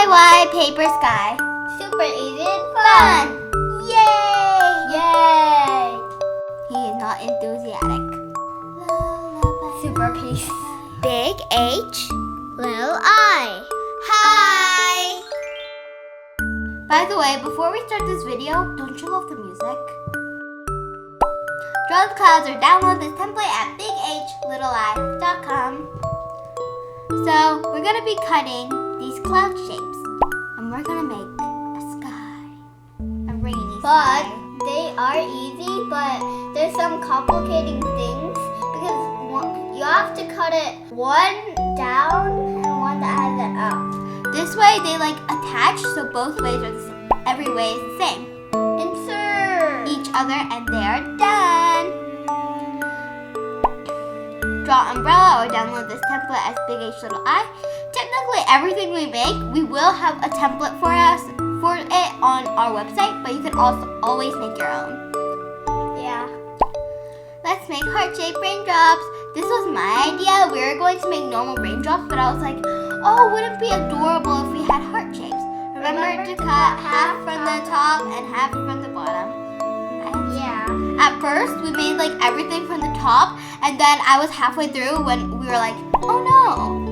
DIY paper sky. Super easy and fun. Yay! Yay! He is not enthusiastic. Super peace. Big H. Little I. Hi! By the way, before we start this video, don't you love the music? Draw the clouds or download this template at bighlittlei.com. So, we're going to be cutting these cloud shapes. And we're going to make a sky. A rainy But sky. they are easy, but there's some complicating things because you have to cut it one down and one that has it up. This way they like attach, so both ways are the same. Every way is the same. Insert Each other and they are done. Draw umbrella or download this template as Big H Little I. Technically everything we make, we will have a template for it on our website, but you can also always make your own. Yeah. Let's make heart-shaped raindrops. This was my idea. We were going to make normal raindrops, but I was like, oh, wouldn't it be adorable if we had heart shapes? Remember to cut half from the top and half from the bottom. Yeah. At first, we made like everything from the top, and then I was halfway through when we were like, oh no.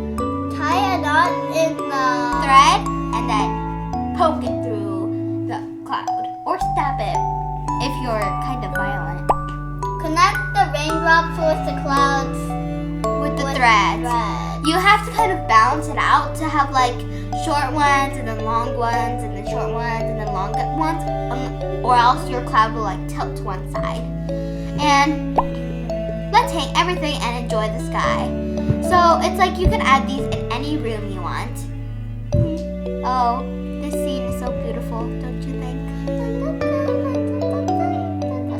Tie a knot in the Thread, and then poke it through the cloud. Or stab it if you're kind of violent. Connect the raindrops with the clouds With the threads. You have to kind of balance it out to have like short ones and then long ones and then short ones and then long ones, or else your cloud will like tilt to one side. And let's hang everything and enjoy the sky. So it's like you can add these in any room you want. Oh, this scene is so beautiful, don't you think?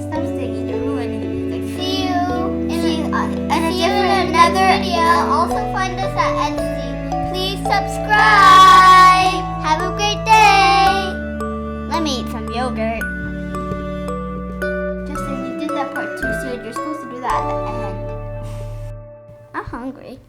Stop singing, you're ruining the music. See you in another video. Also find us at Etsy. Please subscribe. Have a great day. Let me eat some yogurt. Justin, you did that part too soon. You're supposed to do that at the end. I'm hungry.